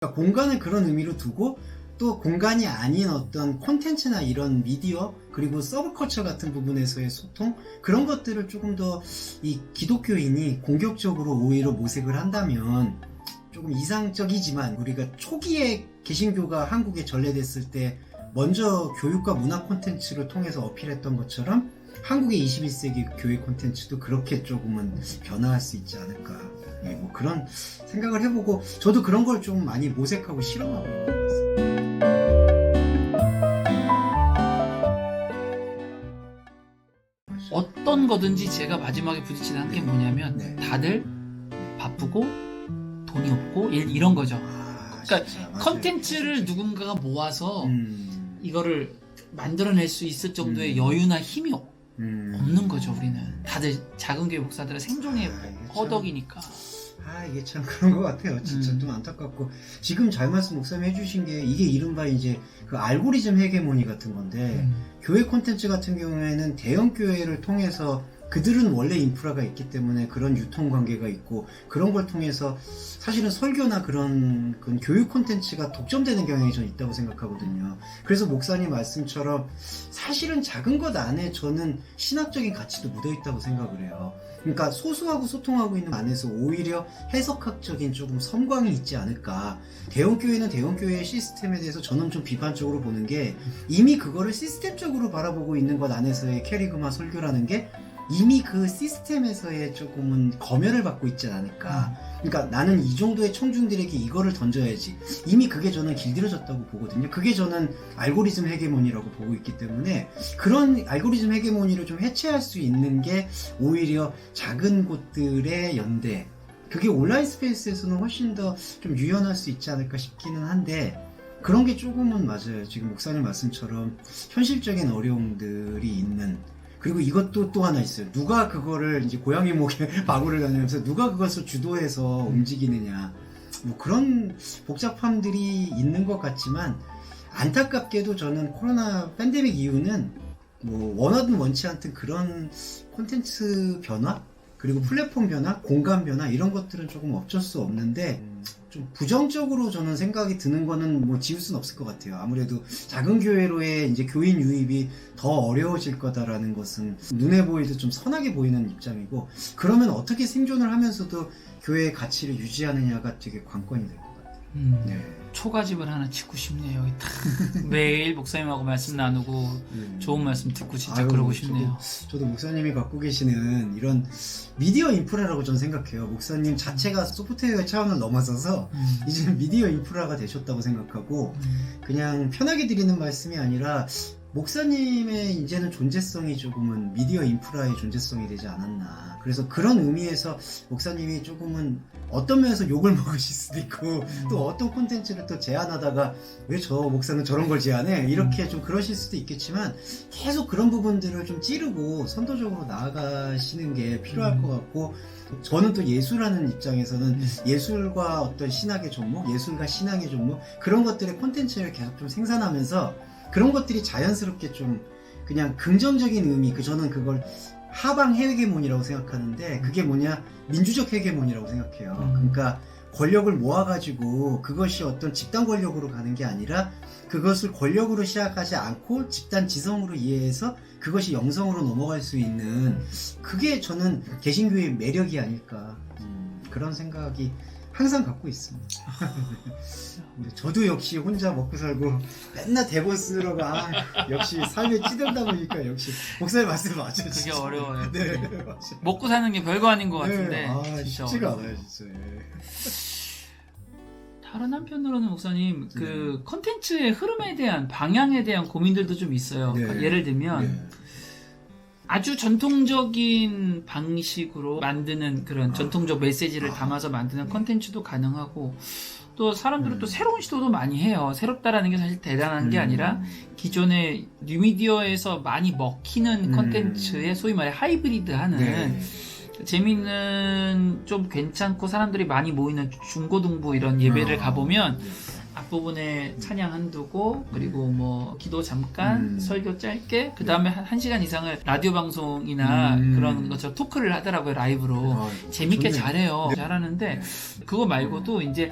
그러니까 공간을 그런 의미로 두고 또 공간이 아닌 어떤 콘텐츠나 이런 미디어 그리고 서브컬처 같은 부분에서의 소통 그런 것들을 조금 더 이 기독교인이 공격적으로 오히려 모색을 한다면 조금 이상적이지만 우리가 초기에 개신교가 한국에 전래됐을 때 먼저 교육과 문화 콘텐츠를 통해서 어필했던 것처럼 한국의 21세기 교회 콘텐츠도 그렇게 조금은 변화할 수 있지 않을까. 예, 뭐 그런 생각을 해보고 저도 그런 걸 좀 많이 모색하고 실험하고 있는 것 같습니다. 어떤 거든지 제가 마지막에 부딪히는 한 게 뭐냐면 네. 다들 바쁘고 돈이 없고 이런 거죠. 그러니까 진짜, 컨텐츠를 누군가가 모아서 이거를 만들어낼 수 있을 정도의 여유나 힘이 없는 거죠. 우리는 다들 작은 교회 목사들의 생존의 허덕이니까. 이게 참 그런 것 같아요. 진짜 좀 안타깝고 지금 잘 말씀 목사님 해주신 게 이게 이른바 이제 그 알고리즘 헤게모니 같은 건데 교회 콘텐츠 같은 경우에는 대형 교회를 통해서 그들은 원래 인프라가 있기 때문에 그런 유통 관계가 있고 그런 걸 통해서 사실은 설교나 그런 교육 콘텐츠가 독점되는 경향이 전 있다고 생각하거든요. 그래서 목사님 말씀처럼 사실은 작은 것 안에 저는 신학적인 가치도 묻어 있다고 생각을 해요. 그러니까 소수하고 소통하고 있는 안에서 오히려 해석학적인 조금 섬광이 있지 않을까. 대형교회는 대형교회의 시스템에 대해서 저는 좀 비판적으로 보는 게 이미 그거를 시스템적으로 바라보고 있는 것 안에서의 캐리그마 설교라는 게 이미 그 시스템에서의 조금은 검열을 받고 있지 않을까. 그러니까 나는 이 정도의 청중들에게 이거를 던져야지. 이미 그게 저는 길들여졌다고 보거든요. 그게 저는 알고리즘 헤게모니라고 보고 있기 때문에 그런 알고리즘 헤게모니를 좀 해체할 수 있는 게 오히려 작은 곳들의 연대. 그게 온라인 스페이스에서는 훨씬 더 좀 유연할 수 있지 않을까 싶기는 한데 그런 게 조금은 맞아요. 지금 목사님 말씀처럼 현실적인 어려움들이 있는 그리고 이것도 또 하나 있어요. 누가 그거를 이제 고양이 목에 마구를 다니면서 누가 그것을 주도해서 움직이느냐. 뭐 그런 복잡함들이 있는 것 같지만 안타깝게도 저는 코로나 팬데믹 이후는 뭐 원하든 원치 않든 그런 콘텐츠 변화 그리고 플랫폼 변화, 공간 변화 이런 것들은 조금 어쩔 수 없는데 좀 부정적으로 저는 생각이 드는 거는 뭐 지울 수는 없을 것 같아요. 아무래도 작은 교회로의 이제 교인 유입이 더 어려워질 거다라는 것은 눈에 보이도 좀 선하게 보이는 입장이고 그러면 어떻게 생존을 하면서도 교회의 가치를 유지하느냐가 되게 관건이 될 것 같아요. 네. 초가집을 하나 짓고 싶네요. 딱 매일 목사님하고 말씀 나누고 좋은 말씀 듣고 진짜 그러고 싶네요. 저도 목사님이 갖고 계시는 이런 미디어 인프라라고 저는 생각해요. 목사님 자체가 소프트웨어 차원을 넘어서서 이제 미디어 인프라가 되셨다고 생각하고 그냥 편하게 드리는 말씀이 아니라 목사님의 이제는 존재성이 조금은 미디어 인프라의 존재성이 되지 않았나. 그래서 그런 의미에서 목사님이 조금은 어떤 면에서 욕을 먹으실 수도 있고 또 어떤 콘텐츠를 또 제안하다가 왜 저 목사는 저런 걸 제안해? 이렇게 좀 그러실 수도 있겠지만 계속 그런 부분들을 좀 찌르고 선도적으로 나아가시는 게 필요할 것 같고 저는 또 예술하는 입장에서는 예술과 어떤 신학의 종목, 예술과 신앙의 종목 그런 것들의 콘텐츠를 계속 좀 생산하면서 그런 것들이 자연스럽게 좀 그냥 긍정적인 의미, 저는 그걸 하방 헤게몬이라고 생각하는데 그게 뭐냐 민주적 헤게몬이라고 생각해요. 그러니까 권력을 모아가지고 그것이 어떤 집단 권력으로 가는 게 아니라 그것을 권력으로 시작하지 않고 집단 지성으로 이해해서 그것이 영성으로 넘어갈 수 있는 그게 저는 개신교의 매력이 아닐까 그런 생각이 항상 갖고 있습니다. 근데 저도 역시 혼자 먹고 살고 맨날 대본 쓰느라고 역시 삶에 찌들다 보니까 역시 목사님 말씀 맞죠. 그게 어려워요. 네, 맞아요. 먹고 사는 게 별거 아닌 것 같은데 진짜 쉽지가 않아요, 진짜. 다른 한편으로는 목사님 그 컨텐츠의 흐름에 대한 방향에 대한 고민들도 좀 있어요. 그러니까 예를 들면 아주 전통적인 방식으로 만드는 그런 전통적 메시지를 담아서 만드는 컨텐츠도 가능하고 또 사람들은 또 새로운 시도도 많이 해요. 새롭다라는 게 사실 대단한 게 아니라 기존의 뉴미디어에서 많이 먹히는 컨텐츠의 소위 말해 하이브리드하는 재미있는 좀 괜찮고 사람들이 많이 모이는 중고등부 이런 예배를 가보면 앞부분에 찬양 한두고 그리고 뭐 기도 잠깐 설교 짧게 그 다음에 한 시간 이상을 라디오 방송이나 그런 것처럼 토크를 하더라고요. 라이브로 재밌게 좋네요. 잘해요. 잘하는데 그거 말고도 이제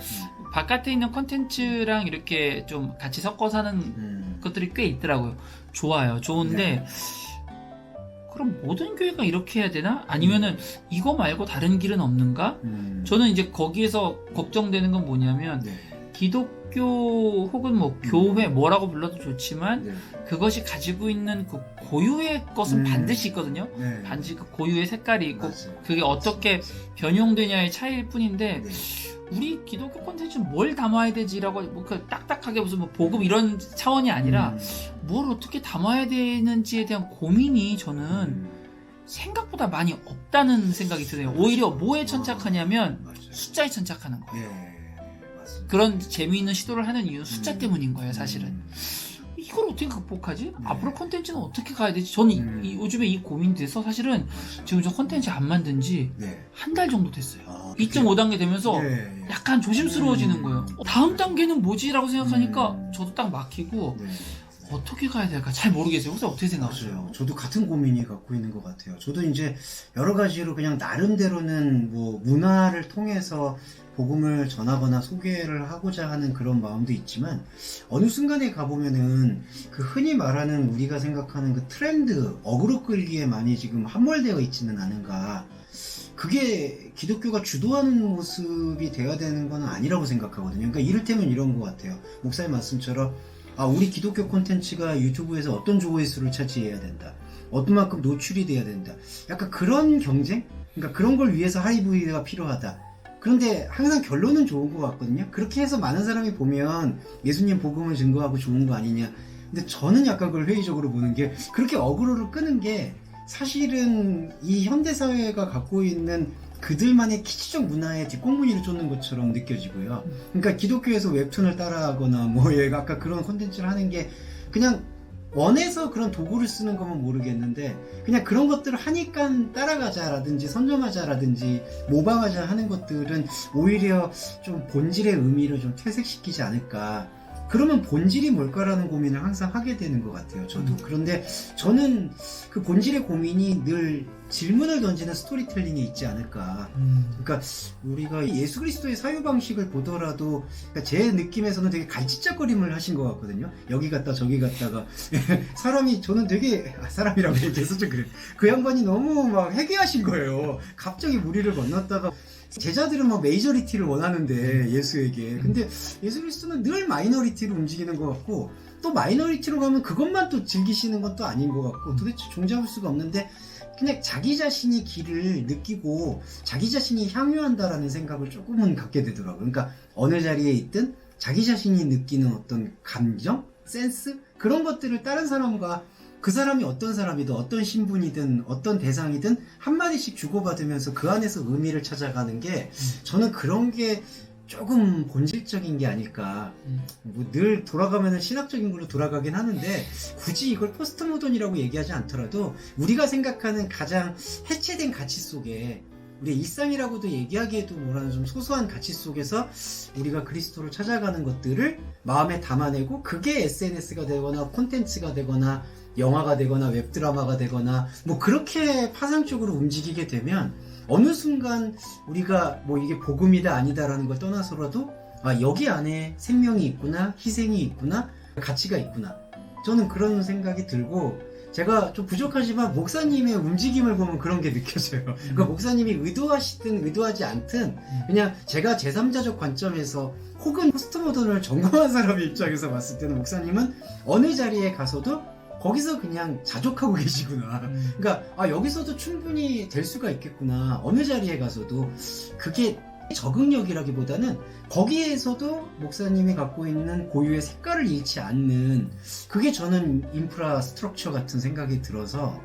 바깥에 있는 콘텐츠랑 이렇게 좀 같이 섞어서 하는 것들이 꽤 있더라고요. 좋아요. 좋은데 네. 그럼 모든 교회가 이렇게 해야 되나? 아니면은 이거 말고 다른 길은 없는가? 저는 이제 거기에서 걱정되는 건 뭐냐면 네. 기독교 혹은 뭐 교회 뭐라고 불러도 좋지만 네. 그것이 가지고 있는 그 고유의 것은 반드시 있거든요. 네. 반드시 그 고유의 색깔이 있고 맞아요. 그게 어떻게 변형되냐의 차이일 뿐인데 네. 우리 기독교 콘텐츠는 뭘 담아야 되지라고 뭐 그 딱딱하게 무슨 뭐 복음 이런 차원이 아니라 뭘 어떻게 담아야 되는지에 대한 고민이 저는 생각보다 많이 없다는 생각이 드네요. 오히려 뭐에 천착하냐면 맞아요. 숫자에 천착하는 거예요. 예, 맞습니다. 그런 재미있는 시도를 하는 이유는 숫자 때문인 거예요, 사실은. 이걸 어떻게 극복하지? 네. 앞으로 콘텐츠는 어떻게 가야 되지? 저는 요즘에 이 고민이 돼서 사실은 지금 저 콘텐츠 안 만든 지 네. 한 달 정도 됐어요. 아, 2.5단계 되면서 예, 예. 약간 조심스러워지는 거예요. 다음 단계는 뭐지라고 생각하니까 저도 딱 막히고 네. 어떻게 가야 될까 잘 모르겠어요. 혹시 어떻게 생각하세요? 맞아요. 저도 같은 고민이 갖고 있는 것 같아요. 저도 이제 여러 가지로 그냥 나름대로는 뭐 문화를 통해서 복음을 전하거나 소개를 하고자 하는 그런 마음도 있지만 어느 순간에 가보면은 그 흔히 말하는 우리가 생각하는 그 트렌드, 어그로 끌기에 많이 지금 함몰되어 있지는 않은가. 그게 기독교가 주도하는 모습이 돼야 되는 건 아니라고 생각하거든요. 그러니까 이를테면 이런 것 같아요. 목사님 말씀처럼 우리 기독교 콘텐츠가 유튜브에서 어떤 조회수를 차지해야 된다. 어떤 만큼 노출이 돼야 된다. 약간 그런 경쟁? 그러니까 그런 걸 위해서 하이브리드가 필요하다. 그런데 항상 결론은 좋은 것 같거든요. 그렇게 해서 많은 사람이 보면 예수님 복음을 증거하고 좋은 거 아니냐. 근데 저는 약간 그걸 회의적으로 보는 게 그렇게 어그로를 끄는 게 사실은 이 현대사회가 갖고 있는 그들만의 키치적 문화에 뒷공무니를 쫓는 것처럼 느껴지고요. 그러니까 기독교에서 웹툰을 따라하거나 뭐 얘가 아까 그런 콘텐츠를 하는 게 그냥 원해서 그런 도구를 쓰는 거면 모르겠는데 그냥 그런 것들을 하니까 따라가자라든지 선점하자라든지 모방하자 하는 것들은 오히려 좀 본질의 의미를 좀 퇴색시키지 않을까. 그러면 본질이 뭘까라는 고민을 항상 하게 되는 것 같아요. 저도. 그런데 저는 그 본질의 고민이 늘 질문을 던지는 스토리텔링에 있지 않을까. 그러니까 우리가 예수 그리스도의 사유 방식을 보더라도 그러니까 제 느낌에서는 되게 갈치짝거림을 하신 것 같거든요. 여기 갔다 저기 갔다가 사람이 저는 되게 사람이라고 얘기해서 좀 그래. 그 양반이 너무 막 회개하신 거예요. 갑자기 무리를 건넜다가 제자들은 막 메이저리티를 원하는데 예수에게 근데 예수 그리스도는 늘 마이너리티로 움직이는 것 같고 또 마이너리티로 가면 그것만 또 즐기시는 건 또 아닌 것 같고 도대체 종잡을 수가 없는데 그냥 자기 자신이 길을 느끼고 자기 자신이 향유한다라는 생각을 조금은 갖게 되더라고요. 그러니까 어느 자리에 있든 자기 자신이 느끼는 어떤 감정, 센스 그런 것들을 다른 사람과 그 사람이 어떤 사람이든 어떤 신분이든 어떤 대상이든 한마디씩 주고받으면서 그 안에서 의미를 찾아가는 게 저는 그런 게 조금 본질적인 게 아닐까. 뭐 늘 돌아가면은 신학적인 걸로 돌아가긴 하는데 굳이 이걸 포스트 모던이라고 얘기하지 않더라도 우리가 생각하는 가장 해체된 가치 속에 우리의 일상이라고도 얘기하기에도 뭐라는 좀 소소한 가치 속에서 우리가 그리스도를 찾아가는 것들을 마음에 담아내고 그게 SNS가 되거나 콘텐츠가 되거나 영화가 되거나 웹드라마가 되거나 뭐 그렇게 파상적으로 움직이게 되면 어느 순간 우리가 뭐 이게 복음이다 아니다라는 걸 떠나서라도 여기 안에 생명이 있구나 희생이 있구나 가치가 있구나 저는 그런 생각이 들고 제가 좀 부족하지만 목사님의 움직임을 보면 그런 게 느껴져요. 그러니까 목사님이 의도하시든 의도하지 않든 그냥 제가 제3자적 관점에서 혹은 포스트모던을 전공한 사람의 입장에서 봤을 때는 목사님은 어느 자리에 가서도 거기서 그냥 자족하고 계시구나. 그러니까 여기서도 충분히 될 수가 있겠구나. 어느 자리에 가서도 그게 적응력이라기보다는 거기에서도 목사님이 갖고 있는 고유의 색깔을 잃지 않는 그게 저는 인프라 스트럭처 같은 생각이 들어서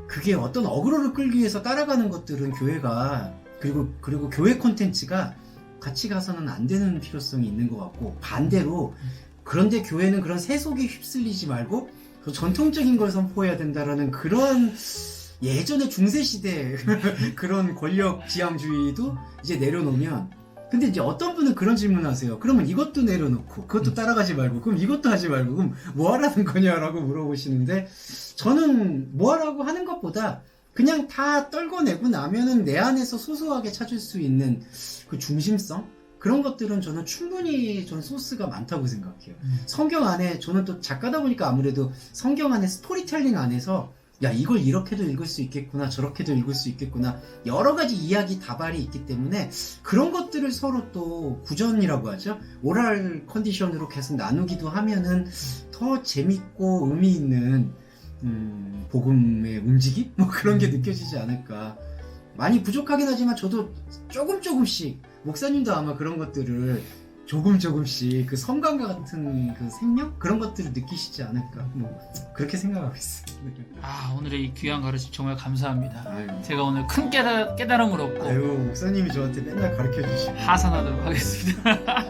그게 어떤 어그로를 끌기 위해서 따라가는 것들은 교회가 그리고 교회 콘텐츠가 같이 가서는 안 되는 필요성이 있는 것 같고 반대로 그런데 교회는 그런 세속에 휩쓸리지 말고 전통적인 걸 선포해야 된다라는 그런 예전에 중세시대 그런 권력 지향주의도 이제 내려놓으면 근데 이제 어떤 분은 그런 질문을 하세요. 그러면 이것도 내려놓고 그것도 따라가지 말고 그럼 이것도 하지 말고 그럼 뭐 하라는 거냐라고 물어보시는데 저는 뭐 하라고 하는 것보다 그냥 다 떨궈내고 나면은 내 안에서 소소하게 찾을 수 있는 그 중심성 그런 것들은 저는 충분히 전 소스가 많다고 생각해요. 성경 안에 저는 또 작가다 보니까 아무래도 성경 안에 스토리텔링 안에서 야 이걸 이렇게도 읽을 수 있겠구나 저렇게도 읽을 수 있겠구나 여러 가지 이야기 다발이 있기 때문에 그런 것들을 서로 또 구전이라고 하죠. 오랄 컨디션으로 계속 나누기도 하면은 더 재밌고 의미 있는 복음의 움직임? 뭐 그런 게 느껴지지 않을까. 많이 부족하긴 하지만 저도 조금씩 목사님도 아마 그런 것들을 조금씩 그 성감과 같은 그 생명? 그런 것들을 느끼시지 않을까. 뭐 그렇게 생각하고 있어요. 아, 오늘의 이 귀한 가르침 정말 감사합니다. 아유. 제가 오늘 큰 깨달음을 얻고 아유 목사님이 저한테 맨날 가르쳐 주시고 하산하도록 하겠습니다.